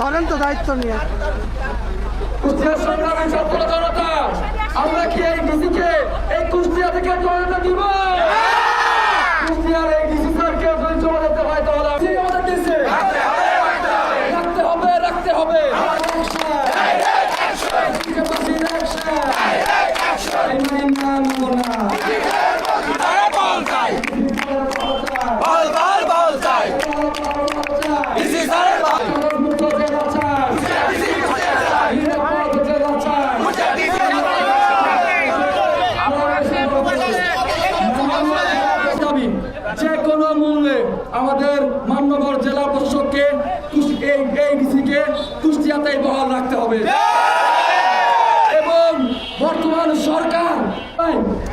ধরেন তো দায়িত্ব নিয়ে। কুষ্টিয়া সংগ্রামী ছাত্র জনতা, আমরা কি এই ডিসিকে এই কুষ্টিয়া থেকে চলে যেতে দিব? কুষ্টিয়ার এই ডিসি স্যারকে যদি চলে যেতে হয় তাহলে আমাদের ডিসি রাখতে হবে, রাখতে হবে। যে কোনো মূল্যে আমাদের মান্যবর জেলা প্রশাসককে এই ডিসিকে কুষ্টিয়াতেই বহাল রাখতে হবে এবং বর্তমান সরকার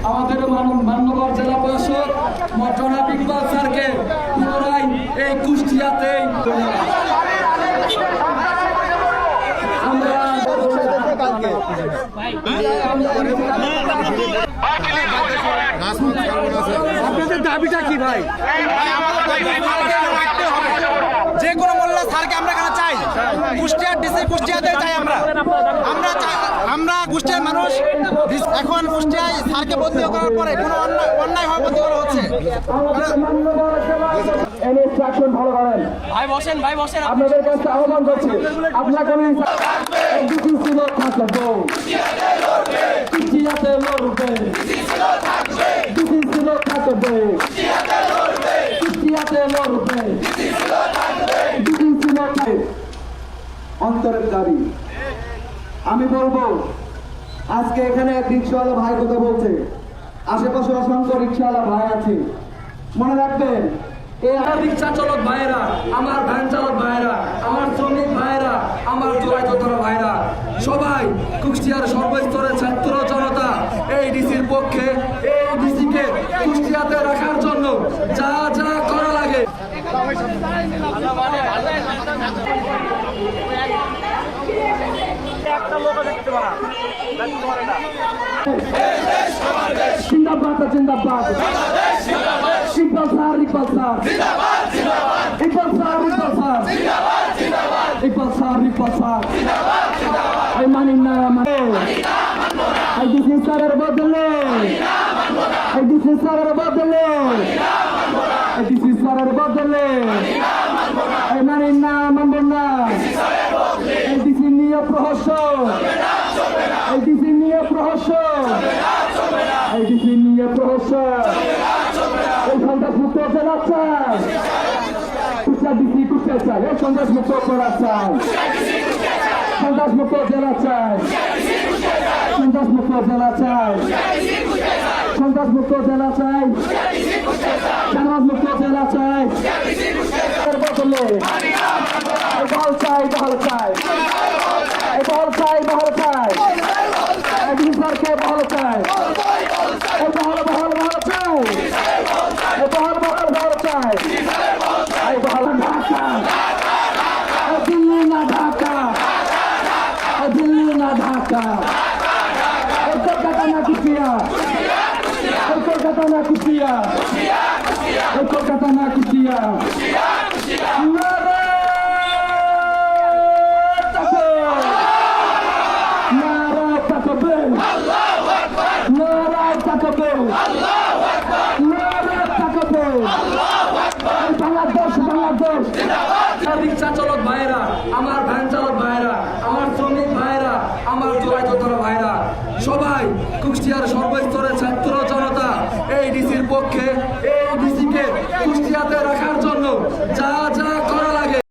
আমাদের মান্যবর জেলা প্রশাসক জনাব ইকবাল স্যারকে পুনরায় এই কুষ্টিয়াতেই আপনাদের দাবিটা কি ভাই? যে কোনো মূল্যে স্যারকে আমরা এখানে চাই। কুষ্টিয়ার ডিসি কুষ্টিয়াতে চাই আমরা আমরা কুষ্টিয়ার মানুষ। এখন কুষ্টিয়ায় স্যারকে বদলি করার পরে কোনো অন্যায় হওয়া বদলি করা হচ্ছে। ভালো করেন ভাই বসেন, ভাই বসেন। আপনাদের কাছে আহ্বান করছি, আপনার কোনো ছিল থাকবে কুষ্টিয়াতে লড়বে, ডিসি ছিল থাকবে কুষ্টিয়াতে লড়বে, ডিসি ছিল অন্তরের দাবি। আমি বলবো আজকে এখানে এক রিক্সাওয়ালা ভাই কথা বলছে, আশেপাশে অসংখ্য রিক্সাওয়ালা ভাই আছে। মনে রাখবেন এই রিক্সা চালক ভাইরা, আমার ভ্যান চালক ভাইরা, আমার শ্রমিক ভাইরা, আমার জোড়াইতরা ভাইরা, সবাই কুষ্টিয়ার সর্বস্তরের ছাত্র জনতা এই ডিসির পক্ষে, এই ডিসিকে কুষ্টিয়াতে রাখার জন্য যা যা করা লাগে জিন্দাবাদ, জিন্দাবাদ, Iqbal sir, Iqbal sir, Iqbal sir, Iqbal sir, Iqbal sir, Iqbal sir, এই মানি না এই ডিসি স্যারের বদলে, এই ডিসি স্যারের বদলে, এই ডিসি স্যারের বদলে এই মানি না, মানব না। এই ডিসি নিয়ে প্রহসন, এই ডিসি নিয়ে প্রহসন, এই ডিসি নিয়ে প্রহসন, এই সন্ত্রাস মুক্ত জেলা চাই, কুষ্টিয়া ডিসি কুষ্টিয়া চাই, এই সন্ত্রাস মুক্ত করা চাই, সন্ত্রাস মুক্ত জেলা চাই, সন্ত্রাস মুক্ত জেলা চাই, সন্ত্রাস মুক্ত জেলা চাই, সমাজ মুক্ত জেলা চাই। বদলে বল চাই, বল চাই, বল চাই, বল চাই, সরকে বল চাই, বহল বহল বহল চাই, বহল বহল বহল চাই, বহল ঢাকা, দিল্লি না ঢাকা, দিল্লি না ঢাকা, কলকাতা না কুষ্টিয়া, কলকাতা না কুষ্টিয়া, কলকাতা না কুষ্টিয়া। রিক্সা চালক ভাইরা, আমার ভ্যান চালক ভাইরা, আমার শ্রমিক ভাইরা, আমার জোড়াইতরা ভাইরা, সবাই কুষ্টিয়ার সর্বস্তরের ছাত্র জনতা এই ডিসির পক্ষে,